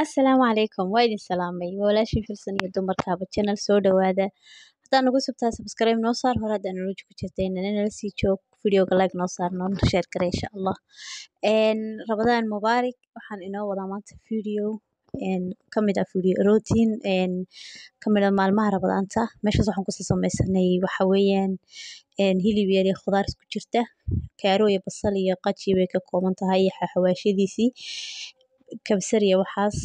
Assalaamu calaykum waa idin salaamay walaashii filsan iyo dumarkaaba channel soo dhawaada haddaan nagu subtaa subscribe noo saar hore haddaan nolol ku jirtayna nala sii joog videoga like noo saar noo share kare insha Allah Ramadaan mubaarak waxaan inoo wadaa maanta video kamid ah video routine kamid ah maalmaha Ramadaanta meeshaas waxaan kusoo samaysanay waxa weeyaan hilib yar iyo khudaar isku jirta kaaro iyo basal iyo qaji way ka kooban tahay iyo xawaashadiisii kabsar iyo waxaas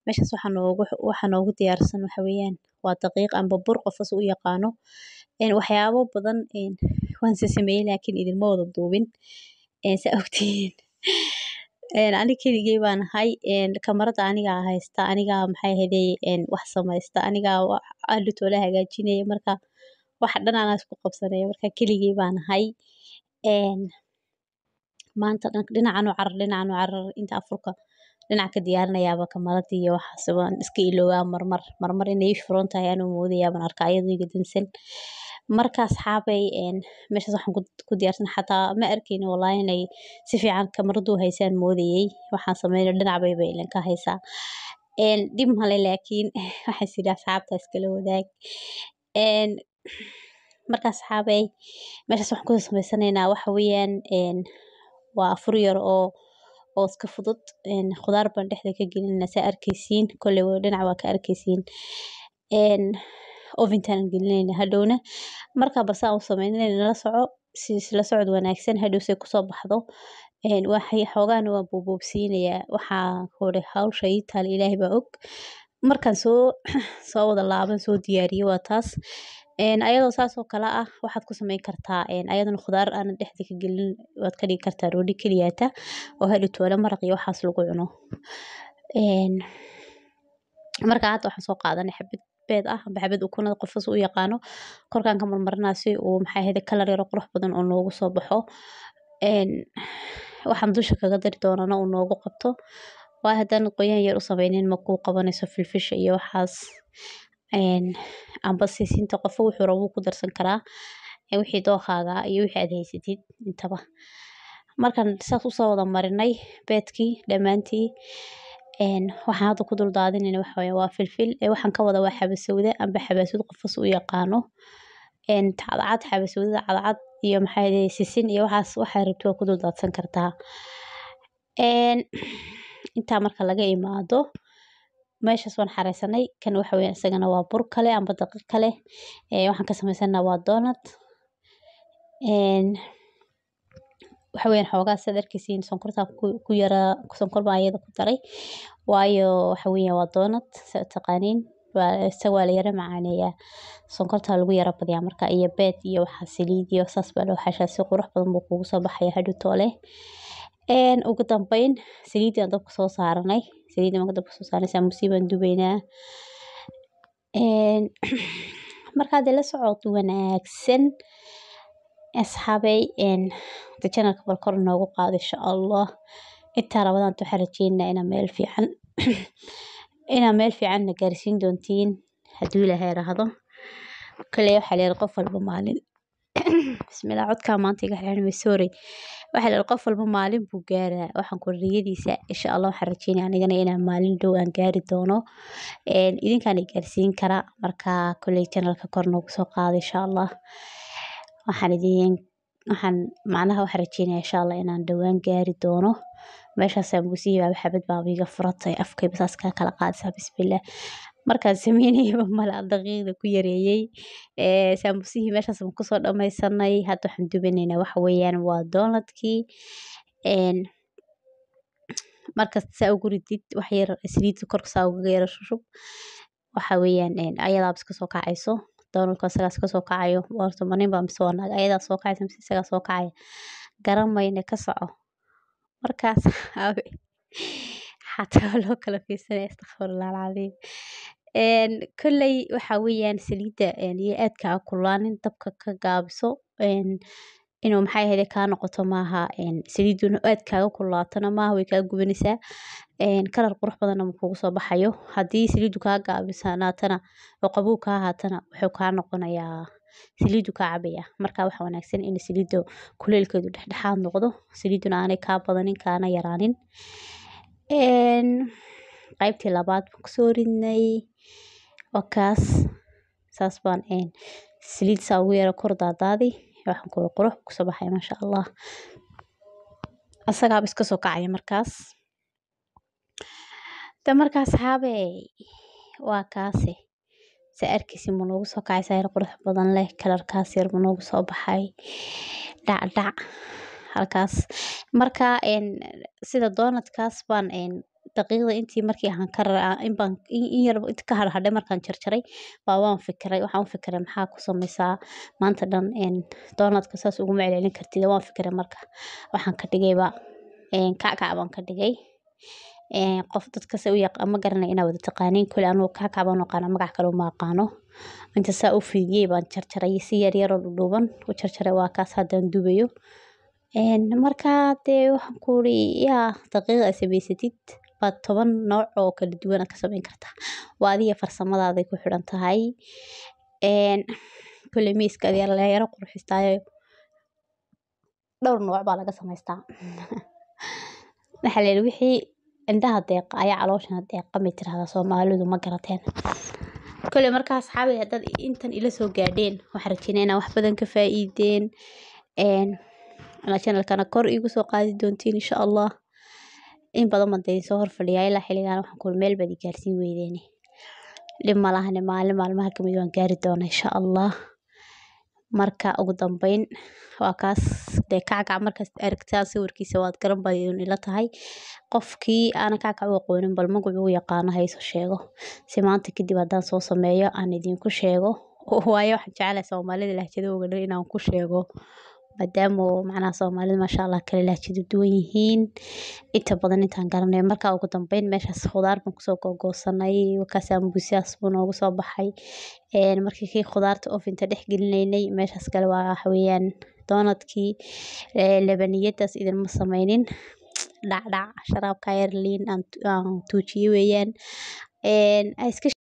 meeshaas waxaan noogu diyaarsan waxa weeyaan waa daqiiq amba bur qofas u yaqaano waxyaabo badan waan sameeyay laakiin idinma wada duubin sa ogtiin aniga keligay baan ahay kamarada aniga haysta aniga maxay ahaydey wax samaysta aniga aad la hagaajinaya marka wax dhan aan isku qabsanay marka keligay baan ahay maanta dhinacan u carar inta afurka dhinac ka diyaarinayaaba kamaradii iyo waxaas waan iska ilowaa marmar inay furan tahay anuu moodayaa baan arkaa iyadoo iga dansan marka asxaabay meeshaas waxaan ku diyaarsan xataa ma arkayno wallahi inay si fiican kamaradu haysaan moodayay waxaan sameeyay dhinac bay ilan ka haysaa dib male laakiin waxaan sida asxaabta iskala wadaag marka asxaabay meeshaas waxaan ku sameysanaynaa waxa weeyaan waa afur yar oo iska fudud khudaar baan dhexda ka gelinayna sa arkaysiin kulli dhinac waa ka arkaysiin oventan gelinayna hadhowna marka basa u sameynayna la soco la socod wanaagsan hadhow say ku soo baxdo waxay xoogaan waa boobsiinaya waxa hore hawsha ay taal Ilaahay baa og markaan soo wada laaban soo diyaariyo waa taas ayadoo saas oo kala ah waxaad ku sameyn kartaa ayadana khudaar aan dhexda ka gelin waad ka dhigi kartaa rooti kaliyaata oo hadhow toona maraq iyo waxaas lagu cuno marka hadda waxaan soo qaadanay xabad beed ah amba xabad ukunada qofas u yaqaano korkaan ka marmarnaa si uu maxay ahayd kalar yar qurux badan oo noogu soo baxo waxaan dusha kaga dari doonana uu noogu qabto waa haddaan qoyaan yar u sameynin ma ku qabanayso filfisha iyo waxaas amba siisinta qof wuxuu rabo ku darsan karaa wixii dookhaaga iyo wixii aad haysatid intaba markaan saas u soo wada marinay beedkii dhamaantii waxaan hadda ku dul daadinayna waxa weeye waa filfil waxaan ka wada waa xabasowda amba xabasud qofas u yaqaano cadcad xabasowda cadcad iyo maxay ahayd siisin iyo waxaas waxa rabto ku dul daadsan kartaa inta marka laga imaado meeshaas waan xareysanay kan waxa weeyaan isagana waa bur kale amba daqiiq kale waxaan ka samaysanaa waa donut waxa weeyaan xoogaa sad arkaysiin sonkorta ku yara sonkor baa iyada ku daray waayo waxa weeyaan waa donut taqaaniin waa la yara macaaneeyaa sonkorta lagu yara badiyaa marka iyo beed iyo waxa saliid iyo saas baa loo xashaa si qurux badan buu kugu soo baxaya hadhow toole ugu dambeyn saliid aan dabka soo saaranay saliid aan dabka soo saaranay samusi baan dubaynaa marka la socod wanaagsan asxaabay channelka bal kor noogu qaado insha Allah inta Ramadaan waxaan rajeynayaa ina meel fiican na gaarsiin doontiin hadii Ilaahay raahdo kale waxa leeyahay qof walba maalin bismillah codka maanta iga xirnay sorry waxa leeyahay qof walba maalin buu gaaraa waxaan ku riyadiisa insha Allah waxaan rajeynayaa anigana inaan maalin dhow aan gaari doono idinkaan gaarsiin kara marka kale channelka kor noogu soo qaado insha Allah waxaan macnaha waxaan rajeynayaa insha Allah inaan dhawaan gaari doono meeshaas samusiga xabad baa iga furatay afkay basaas ka kala qaadaysa bismillah markaan sameynayba mala daqiiqda ku yareeyay samusiga meeshaas ku soo dhameysanay hadda waxaan dubanaynaa waxa weeyaan waa donutkii marka saa ugu ridid wax yar saliid korka saa ugu yara shub waxa weeyaan ayada iska soo kacayso donutka sagas ka soo kacayo warto manin baa soo naag ayada soo kacayso isaga soo kacay garamayna ka soco markaas xataa loo kala fiirsanay astaghfirullah alazim kullay waxa weeyaan saliida iyo aadka kulaanin dabka ka gaabiso inuu maxay ahayd ka noqoto maaha saliiduna aadka kulaatana maaha way ka gubanaysaa kalar qurux badan ma kugu soo baxayo hadii saliidu ka gaabisanaatana oo qabow ka ahaatana wuxuu ka noqonayaa saliidu ka cabaya marka waxa wanaagsan in saliidu kuleelkeedu dhexdhexaad noqdo saliiduna aanay ka badanin kaana yaraanin qaybtii labaad baan kusoo ridnay wakaas saas baan saliid saa ugu yara kor daadaadi waxaan ku qurux ku soo baxay masha Allah asaga iska soo kacay markaas markaas saxaabey waa kaase saarkiisi ma noogu soo kacay sayr qurux badan leh kalarkaas yar ma noogu soo baxay dhac halkaas marka sida doonadkaas baan daqiiqda intii markii aan ka in yar inta ka hadhay markaan jarjaray waan fikiray waxaan fikiray maxaa ku samaysaa maanta dhan doonadka saas ugu macleelin kartid waan fikiray marka waxaan ka dhigayba kackac baan ka dhigay qof dadka u yaqaan ma garanay inaa wada taqaaniin kule anuu kackac baan aqaana magac kale uma aqaano inta saa u fiidiyay baan jarjaray si yar yar oo dhuuban u jarjaray waa kaas haddaan dubayo marka dee waxaan ku uri yaa daqiiqa sameysatid baad 10 nooc oo kala duwan ka samayn kartaa waa adiga farsamadaada ku xiran tahay kule miiska la yara qurxistaayo dhowr nooc baa laga samaystaa waxa la wixii indhaha deeqa ayaa calooshana deeqa ma tirahdaa Soomaalidu ma garateen kule markaas asxaabay hadad intan ila soo gaadheen waxaan rajaynaynaa wax badan ka faa'iideen ana channelkana kor igu soo qaadi doontiin insha Allah in badan ma day soo horfadhiyay ilaa xiligan waxaan ku meel badi gaarsiin weydeen dhib ma lahan maalmaha kamid waan gaari doonaa insha Allah marka ugu dambeyn waa kaas de kackac markaas aragtaa sawirkiisa waad garan badan ila tahay qofkii aan kackac u aqoonin bal magacu u yaqaan hayso sheego si maanta kadib hadaan soo sameeyo aan idin ku sheego waayo waxaan jecelahay Soomaalida lahjadooda dhan inaan ku sheego maadaama macnaha Soomaalida ma sha Allah kala lahjado duwan yihiin inta badan intaan garanay marka ugu dambeyn meeshaas khudaar baan kusoo googoosanay wakaas ambusiyaas buu noogu soo baxay markii khudaarta ofinta dhex gelinaynay meeshaas kale waa weeyaan doonadkii labaniyadaas idin ma samaynin dhac sharaabka yar liin aan tuujiye weeyaan iska